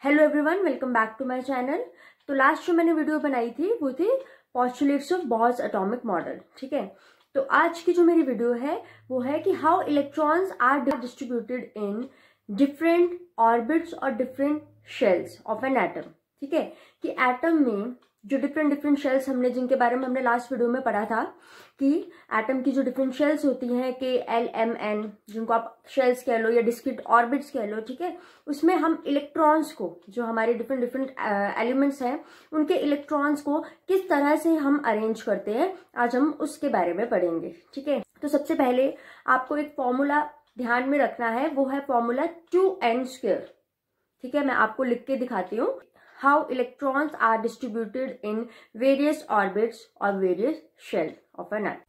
Hello everyone, welcome back to my channel. तो last जो मैंने वीडियो बनाई थी वो थी postulates of Bohr's atomic model. ठीक है, तो आज की जो मेरी वीडियो है वो है कि how electrons are distributed in different orbits और different shells of an atom. ठीक है, कि एटम में जो डिफरेंट शेल्स हमने जिनके बारे में हमने लास्ट वीडियो में पढ़ा था कि एटम की जो डिफरेंट शेल्स होती हैं के एल एम एन, जिनको आप शेल्स कह लो या डिस्क्रीट ऑर्बिट्स कह लो। ठीक है, उसमें हम इलेक्ट्रॉन्स को, जो हमारे डिफरेंट एलिमेंट्स हैं, उनके इलेक्ट्रॉन्स को किस तरह से हम अरेंज करते हैं, आज हम उसके बारे में पढ़ेंगे। ठीक है, तो सबसे पहले आपको एक फॉर्मूला ध्यान में रखना है, वो है फॉर्मूला 2n²। ठीक है, मैं आपको लिख के दिखाती हूँ। How electrons are distributed in various orbits or various shells of an atom.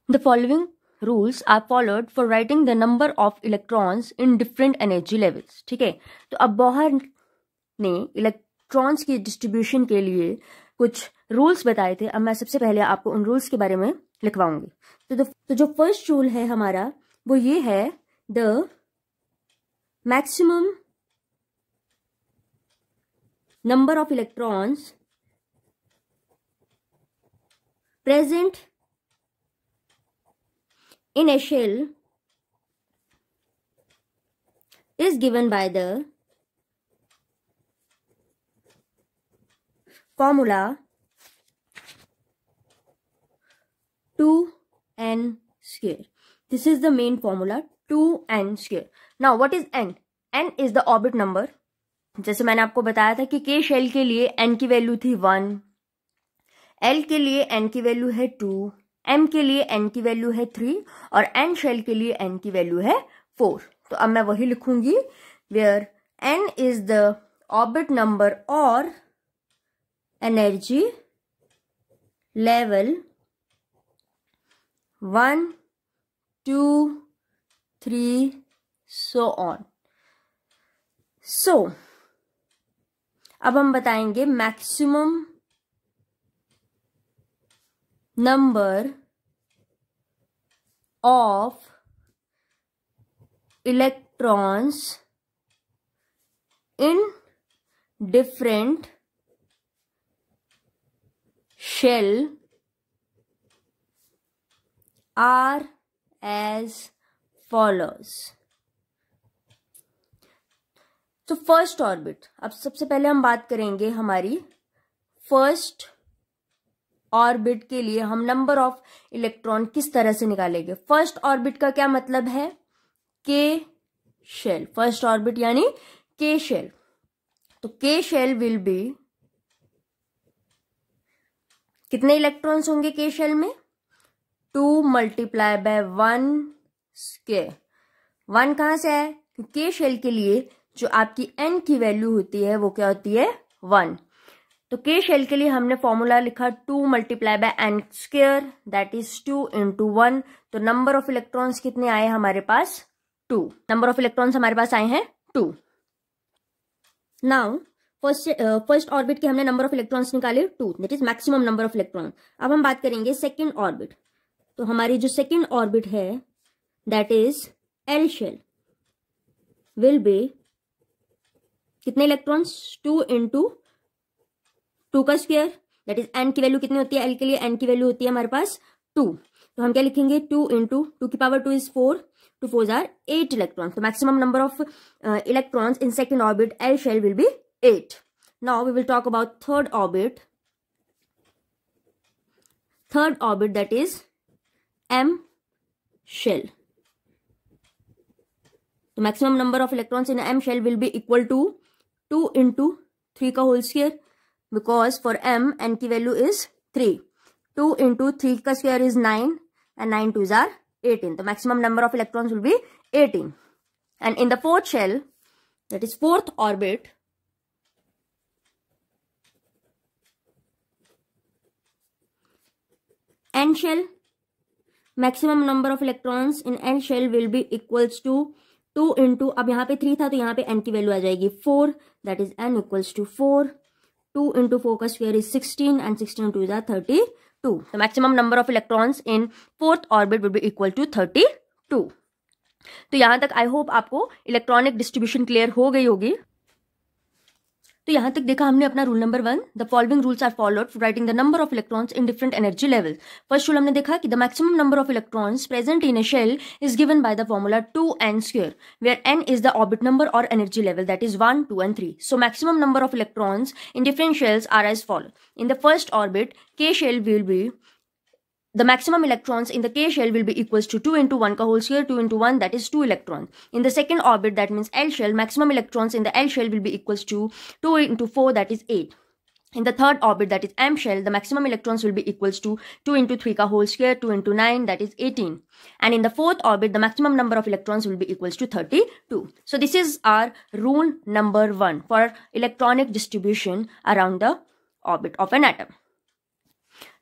The following rules are followed for writing the number of electrons in different energy levels. ठीक है, तो अब बोहर ने इलेक्ट्रॉन्स की डिस्ट्रीब्यूशन के लिए कुछ rules बताए थे। अब मैं सबसे पहले आपको उन रूल्स के बारे में लिखवाऊंगी। तो जो फर्स्ट रूल है हमारा वो ये है, the maximum number of electrons present in a shell is given by the formula 2n². This is the main formula 2n². Now what is n? n is the orbit number. जैसे मैंने आपको बताया था कि के शेल के लिए N की वैल्यू थी 1, एल के लिए एन की वैल्यू है 2, एम के लिए एन की वैल्यू है 3 और एन शेल के लिए एन की वैल्यू है 4। तो अब मैं वही लिखूंगी, where n is the orbit number और energy level 1, 2, 3 so on. So अब हम बताएंगे maximum number of electrons in different shell are as follows. तो फर्स्ट ऑर्बिट, अब सबसे पहले हम बात करेंगे हमारी फर्स्ट ऑर्बिट के लिए हम नंबर ऑफ इलेक्ट्रॉन किस तरह से निकालेंगे। फर्स्ट ऑर्बिट का क्या मतलब है, के शेल। फर्स्ट ऑर्बिट यानी के शेल। तो के शेल विल बी, कितने इलेक्ट्रॉन्स होंगे के शेल में, 2 × 1²। 1 कहां से है, के शेल के लिए जो आपकी n की वैल्यू होती है वो क्या होती है, 1। तो के शेल के लिए हमने फॉर्मूला लिखा 2 × n², दैट इज 2 × 1। तो नंबर ऑफ इलेक्ट्रॉन्स कितने आए हमारे पास, 2। नंबर ऑफ इलेक्ट्रॉन्स हमारे पास आए हैं 2। नाउ फर्स्ट ऑर्बिट के हमने नंबर ऑफ इलेक्ट्रॉन्स निकाले 2, that is maximum number of electron. अब हम बात करेंगे सेकेंड ऑर्बिट। तो हमारी जो सेकेंड ऑर्बिट है that is L shell will be, कितने इलेक्ट्रॉन्स, 2 × 2², दैट इज एन की वैल्यू कितनी होती है, एल के लिए एन की वैल्यू होती है हमारे पास 2। तो हम क्या लिखेंगे, 2 × 2⁴ इज 4, 2 4 आर 8 इलेक्ट्रॉन्स। तो maximum number of electrons in second orbit L shell will be 8। Now we will talk about third orbit. Third orbit that is M shell. तो maximum number of electrons in M shell will be equal to 2 × 3² because for M n की value is 3। 2 × 3² is 9 and 9 2s are 18. तो maximum number of electrons will be 18। And in the fourth shell, that is fourth orbit, N shell, maximum number of electrons in N shell will be equals to 2 × अब यहाँ पे 3 था तो यहाँ पे n की value आ जाएगी 4, that is n equals to 4। 2 × 4² इज 16 and 16 2s are 32। तो maximum number of electrons in fourth orbit will be equal to 32। तो यहां तक आई होप आपको इलेक्ट्रॉनिक डिस्ट्रीब्यूशन क्लियर हो गई होगी। तो यहाँ तक देखा हमने अपना rule number 1, the following rules are followed for writing the number of electrons in different energy level. First rule हमने देखा कि the maximum number of electrons present in a shell is given by the formula 2n², where n is the orbit number or energy level, that is 1, 2 and 3. So maximum number of electrons in different shells are as follows. In the first orbit, K shell will be the maximum electrons in the K shell will be equals to 2 into 1 ka whole square, 2 into 1, that is 2 electrons. In the second orbit, that means L shell, maximum electrons in the L shell will be equals to 2 into 4, that is 8. In the third orbit, that is M shell, the maximum electrons will be equals to 2 into 3 ka whole square, 2 into 9, that is 18. And in the fourth orbit, the maximum number of electrons will be equals to 32. So this is our rule number 1 for electronic distribution around the orbit of an atom.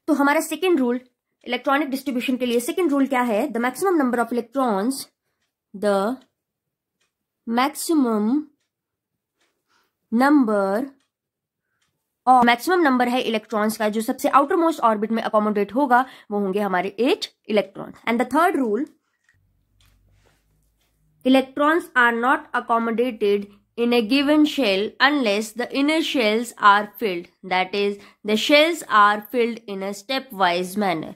तो हमारा second rule electronic distribution के लिए, second rule क्या है? The maximum number of electrons, the maximum number है electrons का जो सबसे आउटर मोस्ट ऑर्बिट में अकोमोडेट होगा वो होंगे हमारे 8 electrons. And the third rule, electrons are not accommodated in a given shell unless the inner shells are filled, that is the shells are filled in a stepwise manner.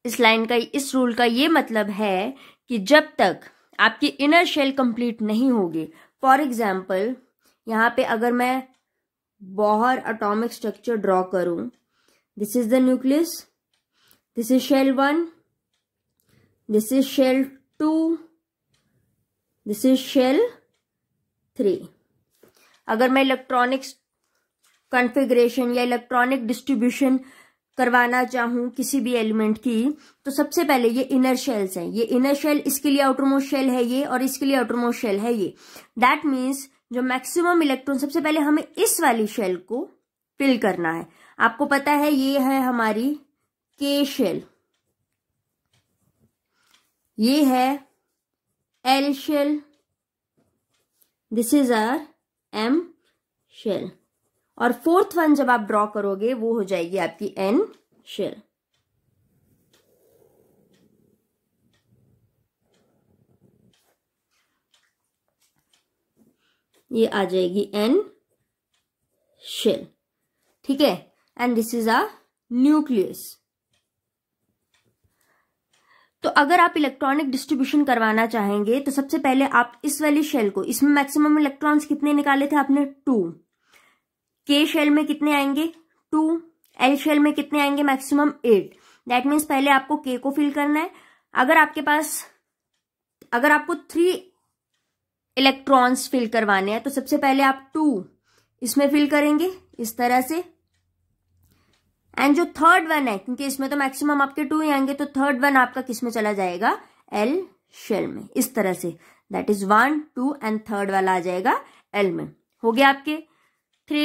इस line का, इस rule का ये मतलब है कि जब तक आपकी इनर शेल कंप्लीट नहीं होगी, फॉर एग्जाम्पल यहाँ पे अगर मैं बोहर एटॉमिक स्ट्रक्चर ड्रॉ करूं, this is the nucleus, this is shell 1, this is shell 2, this is shell 3. अगर मैं इलेक्ट्रॉनिक कॉन्फ़िगरेशन या इलेक्ट्रॉनिक डिस्ट्रीब्यूशन करवाना चाहूं किसी भी एलिमेंट की, तो सबसे पहले ये इनर शेल्स हैं. ये इनर शेल, इसके लिए आउटर मोस्ट शेल है ये, और इसके लिए आउटर मोस्ट शेल है ये. दैट मीन्स जो मैक्सिमम इलेक्ट्रॉन, सबसे पहले हमें इस वाली शेल को फिल करना है. आपको पता है ये है हमारी के शेल, ये है L shell, this is our M shell, और फोर्थ वन जब आप ड्रॉ करोगे वो हो जाएगी आपकी एन शेल. ये आ जाएगी एन शेल, ठीक है. And this is a nucleus. तो अगर आप इलेक्ट्रॉनिक डिस्ट्रीब्यूशन करवाना चाहेंगे तो सबसे पहले आप इस वाली शेल को, इसमें मैक्सिमम इलेक्ट्रॉन्स कितने निकाले थे आपने? 2. के शेल में कितने आएंगे? 2. एल शेल में कितने आएंगे? मैक्सिमम 8. दैट मीन्स पहले आपको के को फिल करना है. अगर आपको 3 इलेक्ट्रॉन्स फिल करवाने हैं तो सबसे पहले आप 2 इसमें फिल करेंगे इस तरह से. एंड जो थर्ड वन है, क्योंकि इसमें तो मैक्सिमम आपके 2 ही आएंगे, तो थर्ड वन आपका किस में चला जाएगा? एल शेल में, इस तरह से. दैट इज 1, 2 एंड थर्ड वाला आ जाएगा एल में. हो गया आपके 3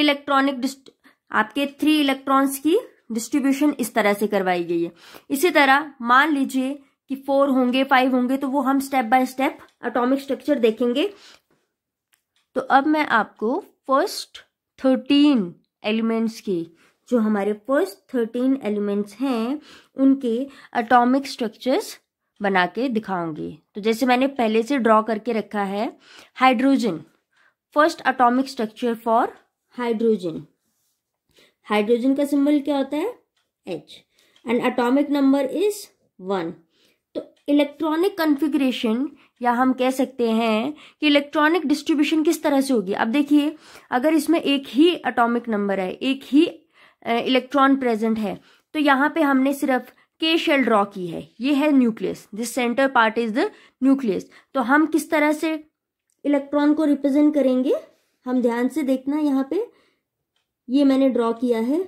इलेक्ट्रॉन्स की डिस्ट्रीब्यूशन इस तरह से करवाई गई है. इसी तरह मान लीजिए कि 4 होंगे, 5 होंगे, तो वो हम step by step atomic structure देखेंगे. तो अब मैं आपको फर्स्ट 13 एलिमेंट्स की, जो हमारे फर्स्ट 13 एलिमेंट्स हैं, उनके एटॉमिक स्ट्रक्चर्स बना के दिखाऊंगी. तो जैसे मैंने पहले से ड्रॉ करके रखा है, hydrogen, first atomic structure for hydrogen. Hydrogen का सिंबल क्या होता है? H. And atomic number is 1. तो इलेक्ट्रॉनिक कॉन्फ़िगरेशन, या हम कह सकते हैं कि इलेक्ट्रॉनिक डिस्ट्रीब्यूशन किस तरह से होगी. अब देखिए, अगर इसमें एक ही एटॉमिक नंबर है, एक ही इलेक्ट्रॉन प्रेजेंट है, तो यहाँ पे हमने सिर्फ के शेल ड्रॉ की है. ये है nucleus, this centre part is the nucleus. तो हम किस तरह से इलेक्ट्रॉन को रिप्रेजेंट करेंगे, हम ध्यान से देखना. यहाँ पे ये मैंने ड्रॉ किया है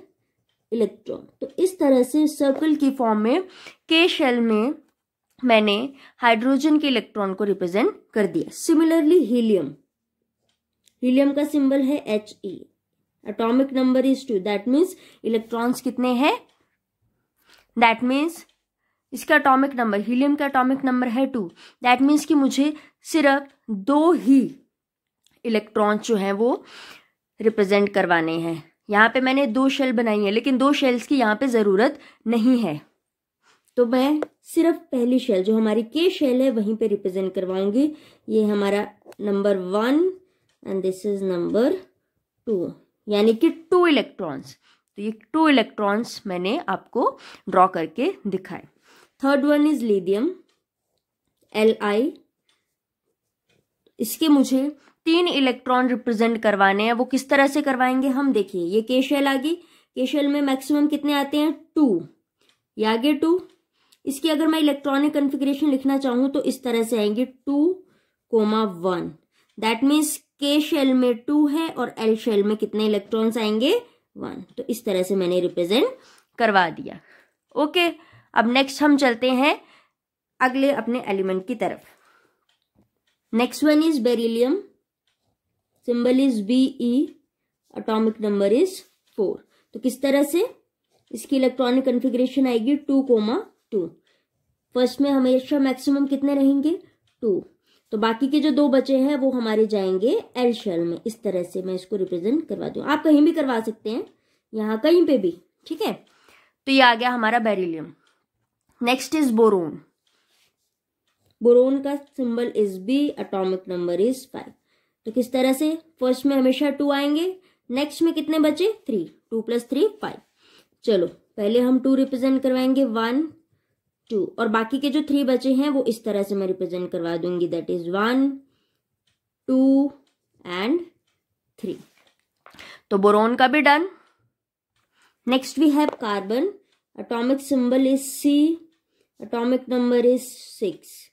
इलेक्ट्रॉन, तो इस तरह से सर्कल की फॉर्म में के शेल में मैंने हाइड्रोजन के इलेक्ट्रॉन को रिप्रेजेंट कर दिया. सिमिलरली हीलियम, हीलियम का सिंबल है He. Atomic number is 2. That means electrons कितने हैं? दैट मीन्स इसका एटॉमिक नंबर, हीलियम का एटॉमिक नंबर है 2. दैट मीन्स कि मुझे सिर्फ 2 ही इलेक्ट्रॉन्स जो हैं वो रिप्रेजेंट करवाने हैं. यहाँ पे मैंने 2 शेल बनाई है, लेकिन 2 शेल्स की यहाँ पे ज़रूरत नहीं है. तो मैं सिर्फ पहली शेल, जो हमारी के शेल है, वहीं पे रिप्रेजेंट करवाऊंगी. ये हमारा number 1 and this is number 2, यानी कि 2 इलेक्ट्रॉन्स। तो ये 2 इलेक्ट्रॉन्स मैंने आपको ड्रॉ करके दिखाए। Third one is lithium Li। इसके मुझे 3 इलेक्ट्रॉन रिप्रेजेंट करवाने हैं। वो किस तरह से करवाएंगे हम देखिए, ये के शेल आ गई, के शेल में मैक्सिमम कितने आते हैं 2, ये आगे 2। इसकी अगर मैं इलेक्ट्रॉनिक कॉन्फ़िगरेशन लिखना चाहूं तो इस तरह से आएंगे 2,1। दैट मीन्स के शेल में 2 है और एल शेल में कितने इलेक्ट्रॉन्स आएंगे 1। तो इस तरह से मैंने रिप्रेजेंट करवा दिया। ओके, अब नेक्स्ट हम चलते हैं अगले अपने एलिमेंट की तरफ। Next one is beryllium, symbol is Be, atomic number is 4। तो किस तरह से इसकी इलेक्ट्रॉनिक कॉन्फ़िगरेशन आएगी 2,2। फर्स्ट में हमेशा मैक्सिमम कितने रहेंगे 2, तो बाकी के जो 2 बचे हैं वो हमारे जाएंगे एल शेल में। इस तरह से मैं इसको रिप्रेजेंट करवा दूं, आप कहीं भी करवा सकते हैं, यहां कहीं पे भी, ठीक है। तो ये आ गया हमारा beryllium. Next is boron, boron का symbol is B, atomic number is 5। तो किस तरह से, फर्स्ट में हमेशा 2 आएंगे, नेक्स्ट में कितने बचे 3, 2 + 3 5। चलो पहले हम 2 रिप्रेजेंट करवाएंगे, 1 2, और बाकी के जो 3 बचे हैं वो इस तरह से मैं रिप्रेजेंट करवा दूंगी, दैट इज 1 2 एंड 3। तो बोरोन का भी done. Next we have carbon, atomic symbol is C, atomic number is 6।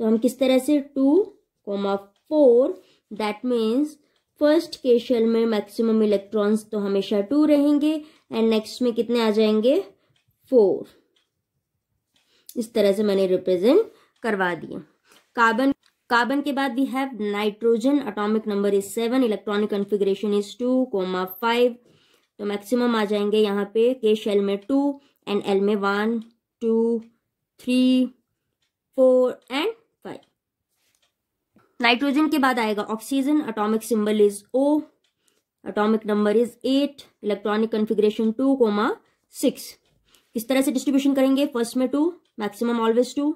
तो हम किस तरह से 2,4, that means first K shell में मैक्सिमम इलेक्ट्रॉन्स तो हमेशा 2 रहेंगे एंड नेक्स्ट में कितने आ जाएंगे 4। इस तरह से मैंने रिप्रेजेंट करवा दिए। कार्बन के बाद we have nitrogen, atomic number is 7, electronic configuration is 2,5। तो मैक्सिमम आ जाएंगे यहाँ पे के शेल में 2 एंड एल में 1 2 3 4 एंड 5। नाइट्रोजन के बाद आएगा oxygen, atomic symbol is O, atomic number is 8, electronic configuration 2,6। किस तरह से डिस्ट्रीब्यूशन करेंगे, फर्स्ट में 2, मैक्सिमम ऑलवेज 2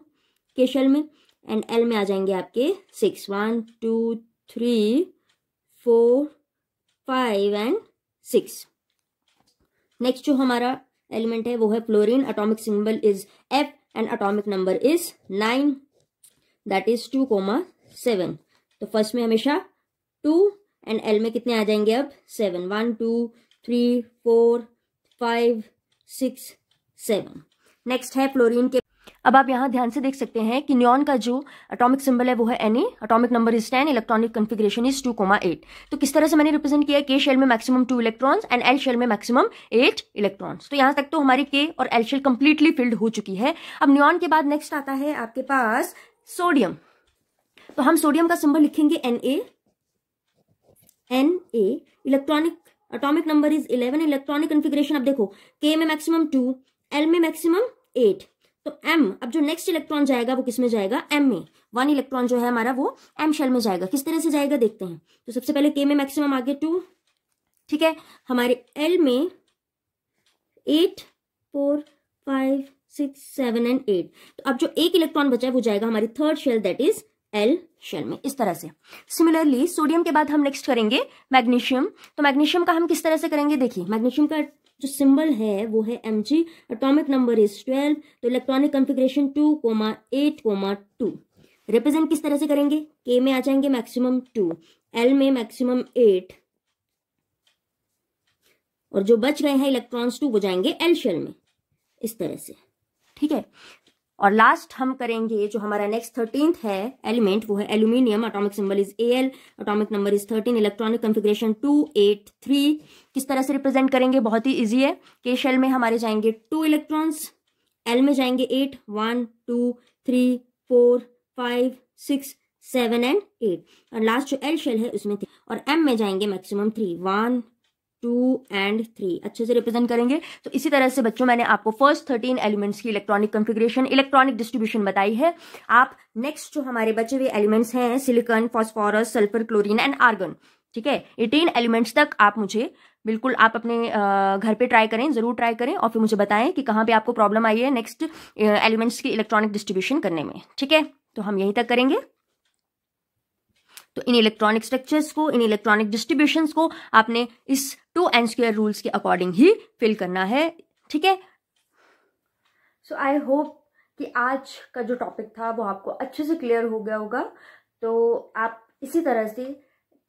के शेल में, एंड एल में आ जाएंगे आपके 6, 1 2 3 4 5 एंड 6। नेक्स्ट जो हमारा एलिमेंट है वो है fluorine, atomic symbol is F and atomic number is 9, that is 2,7। तो फर्स्ट में हमेशा 2 एंड एल में कितने आ जाएंगे अब 7, 1 2 3 4 5 6 7। नेक्स्ट है फ्लोरीन के। अब आप यहाँ ध्यान से देख सकते हैं कि नियॉन का जो एटॉमिक सिंबल है वो है Na, atomic number is 10, electronic configuration is 2,8। तो किस तरह से मैंने रिप्रेजेंट किया, के शेल में maximum 2 electrons and L shell में मैक्सिमम 8 इलेक्ट्रॉन्स। तो यहाँ तक तो हमारी के और एल शेल कंप्लीटली फिल्ड हो चुकी है। अब नियॉन के बाद नेक्स्ट आता है आपके पास सोडियम। तो हम सोडियम का सिंबल लिखेंगे Na, electronic atomic number is 11, electronic configuration अब देखो के में मैक्सिमम 2, एल में मैक्सिमम 8। तो M, अब जो नेक्स्ट इलेक्ट्रॉन जाएगा वो किस में जाएगा M में, 1 इलेक्ट्रॉन जो है हमारा वो M शेल में जाएगा। किस तरह से जाएगा देखते हैं। तो सबसे पहले K में मैक्सिमम आगे 2, ठीक है, हमारे L में 8 4 5 6 7 एंड 8। तो अब जो एक इलेक्ट्रॉन बचा है वो जाएगा हमारी third shell, that is L shell में। इस तरह से सिमिलरली सोडियम के बाद हम नेक्स्ट करेंगे मैग्नीशियम। तो मैग्नीशियम का हम किस तरह से करेंगे, देखिए मैग्नीशियम का जो सिंबल है वो है Mg, एटॉमिक नंबर इज 12, तो इलेक्ट्रॉनिक कॉन्फ़िगरेशन 2,8,2। रिप्रेजेंट किस तरह से करेंगे, K में आ जाएंगे मैक्सिमम 2, L में मैक्सिमम 8, और जो बच गए हैं इलेक्ट्रॉन्स 2 वो जाएंगे L शेल में, इस तरह से, ठीक है। और लास्ट हम करेंगे जो हमारा नेक्स्ट 13th है एलिमेंट, वो है aluminium, atomic symbol is Al, atomic number is 13, electronic configuration 2,8,3। किस तरह से रिप्रेजेंट करेंगे, बहुत ही इजी है। के शेल में हमारे जाएंगे 2 इलेक्ट्रॉन्स, एल में जाएंगे 8, 1 2 3 4 5 6 7 एंड 8, और लास्ट जो एल शेल है उसमें 3, और एम में जाएंगे मैक्सिमम 3, 1 2 एंड 3। अच्छे से रिप्रेजेंट करेंगे। तो इसी तरह से बच्चों मैंने आपको फर्स्ट 13 एलिमेंट्स की इलेक्ट्रॉनिक कॉन्फ़िगरेशन, इलेक्ट्रॉनिक डिस्ट्रीब्यूशन बताई है। आप नेक्स्ट जो हमारे बचे हुए एलिमेंट्स हैं silicon, phosphorus, sulphur, chlorine and argon, ठीक है, 18 एलिमेंट्स तक आप मुझे बिल्कुल आप अपने घर पे ट्राई करें, जरूर ट्राई करें, और फिर मुझे बताएं कि कहाँ पे आपको प्रॉब्लम आई है नेक्स्ट एलिमेंट्स की इलेक्ट्रॉनिक डिस्ट्रीब्यूशन करने में, ठीक है। तो हम यहीं तक करेंगे। तो इन इलेक्ट्रॉनिक स्ट्रक्चर्स को, इन इलेक्ट्रॉनिक डिस्ट्रीब्यूशंस को आपने इस 2n² रूल्स के अकॉर्डिंग ही फिल करना है, ठीक है। सो आई होप कि आज का जो टॉपिक था वो आपको अच्छे से क्लियर हो गया होगा। तो आप इसी तरह से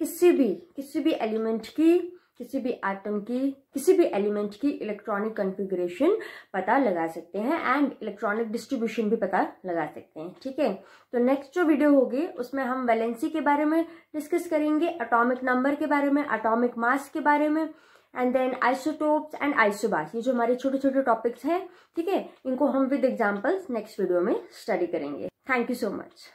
किसी भी एलिमेंट की, किसी भी एटम की, किसी भी एलिमेंट की इलेक्ट्रॉनिक कॉन्फ़िगरेशन पता लगा सकते हैं एंड इलेक्ट्रॉनिक डिस्ट्रीब्यूशन भी पता लगा सकते हैं, ठीक है। तो नेक्स्ट जो वीडियो होगी उसमें हम वैलेंसी के बारे में डिस्कस करेंगे, एटॉमिक नंबर के बारे में, एटॉमिक मास के बारे में, and then isotopes and isobars. ये जो हमारे छोटे छोटे टॉपिक्स हैं, ठीक है, इनको हम विद एग्जाम्पल्स नेक्स्ट वीडियो में स्टडी करेंगे। Thank you so much.